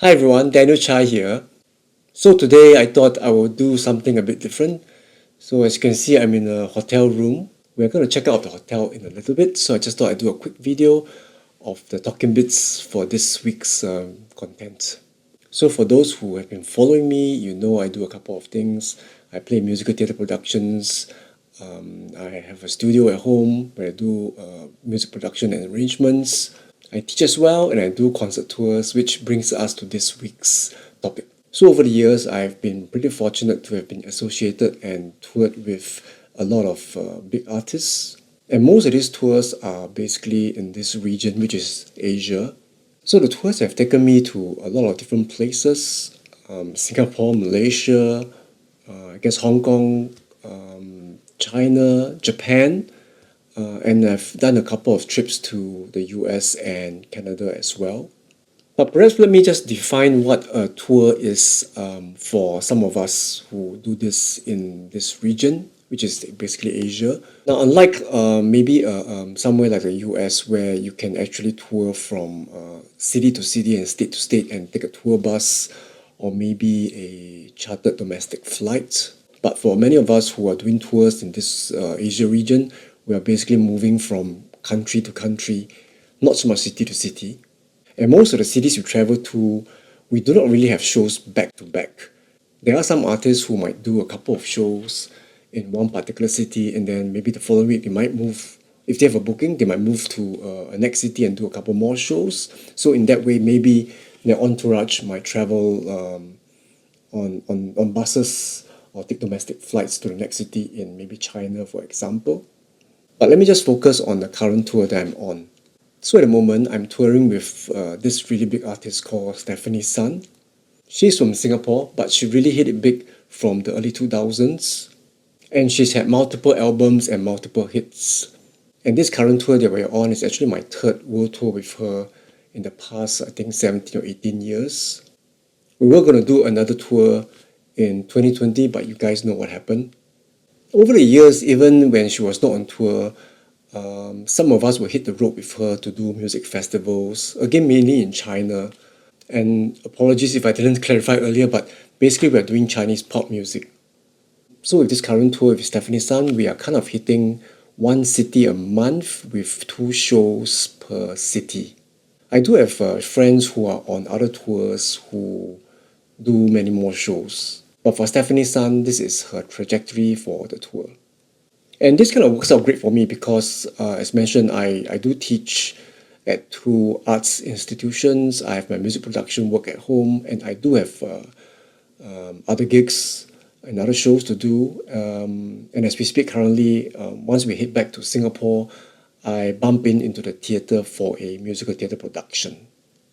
Hi everyone, Daniel Chai here. So today I thought I will do something a bit different. So as you can see, I'm in a hotel room. We're going to check out the hotel in a little bit. So I just thought I'd do a quick video of the talking bits for this week's content. So for those who have been following me, you know I do a couple of things. I play musical theatre productions. I have a studio at home where I do music production and arrangements. I teach as well and I do concert tours, which brings us to this week's topic. So over the years, I've been pretty fortunate to have been associated and toured with a lot of big artists. And most of these tours are basically in this region, which is Asia. So the tours have taken me to a lot of different places, Singapore, Malaysia, I guess Hong Kong, China, Japan, and I've done a couple of trips to the US and Canada as well. But perhaps let me just define what a tour is for some of us who do this in this region, which is basically Asia. Now, unlike maybe somewhere like the US, where you can actually tour from city to city and state to state and take a tour bus or maybe a chartered domestic flight. But for many of us who are doing tours in this Asia region, we are basically moving from country to country, not so much city to city. And most of the cities you travel to, we do not really have shows back to back. There are some artists who might do a couple of shows in one particular city, and then maybe the following week they might move. If they have a booking, they might move to a next city and do a couple more shows. So in that way, maybe their entourage might travel on buses or take domestic flights to the next city in maybe China, for example. But let me just focus on the current tour that I'm on. So at the moment, I'm touring with this really big artist called Stefanie Sun. She's from Singapore, but she really hit it big from the early 2000s. And she's had multiple albums and multiple hits. And this current tour that we're on is actually my third world tour with her in the past, I think, 17 or 18 years. We were going to do another tour in 2020, but you guys know what happened. Over the years, even when she was not on tour, some of us will hit the road with her to do music festivals, again, mainly in China. And apologies if I didn't clarify earlier, but basically, we're doing Chinese pop music. So, with this current tour with Stefanie Sun, we are kind of hitting one city a month with two shows per city. I do have friends who are on other tours who do many more shows. But for Stefanie Sun, this is her trajectory for the tour. And this kind of works out great for me because, as mentioned, I do teach at two arts institutions. I have my music production work at home, and I do have other gigs and other shows to do. And as we speak currently, once we head back to Singapore, I bump into the theatre for a musical theatre production.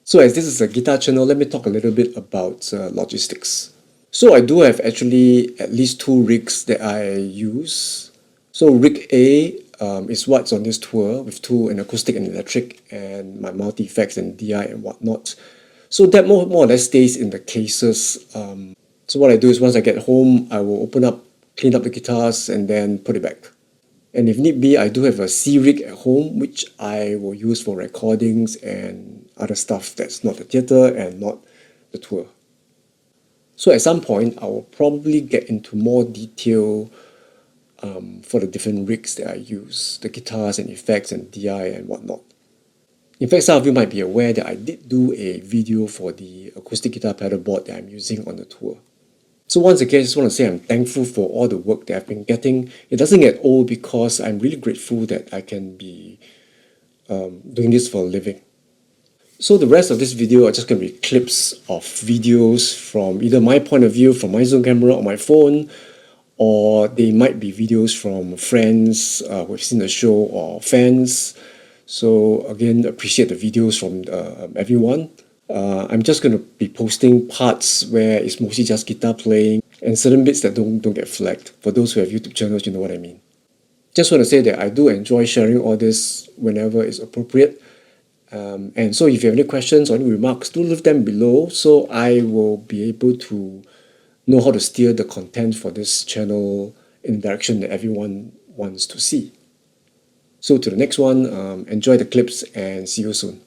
So as this is a guitar channel, let me talk a little bit about logistics. So I do have actually at least two rigs that I use. So rig A is what's on this tour with an acoustic and electric and my multi-effects and DI and whatnot. So that more or less stays in the cases. So what I do is once I get home, I will clean up the guitars and then put it back. And if need be, I do have a C rig at home, which I will use for recordings and other stuff that's not the theatre and not the tour. So at some point, I will probably get into more detail for the different rigs that I use, the guitars and effects and DI and whatnot. In fact, some of you might be aware that I did do a video for the acoustic guitar pedal board that I'm using on the tour. So once again, I just want to say I'm thankful for all the work that I've been getting. It doesn't get old because I'm really grateful that I can be doing this for a living. So the rest of this video are just going to be clips of videos from either my point of view from my Zoom camera or my phone, or they might be videos from friends who have seen the show or fans. So again, appreciate the videos from everyone. I'm just going to be posting parts where it's mostly just guitar playing and certain bits that don't get flagged. For those who have YouTube channels, you know what I mean. Just want to say that I do enjoy sharing all this whenever it's appropriate. And so if you have any questions or any remarks, do leave them below so I will be able to know how to steer the content for this channel in the direction that everyone wants to see. So to the next one, enjoy the clips and see you soon.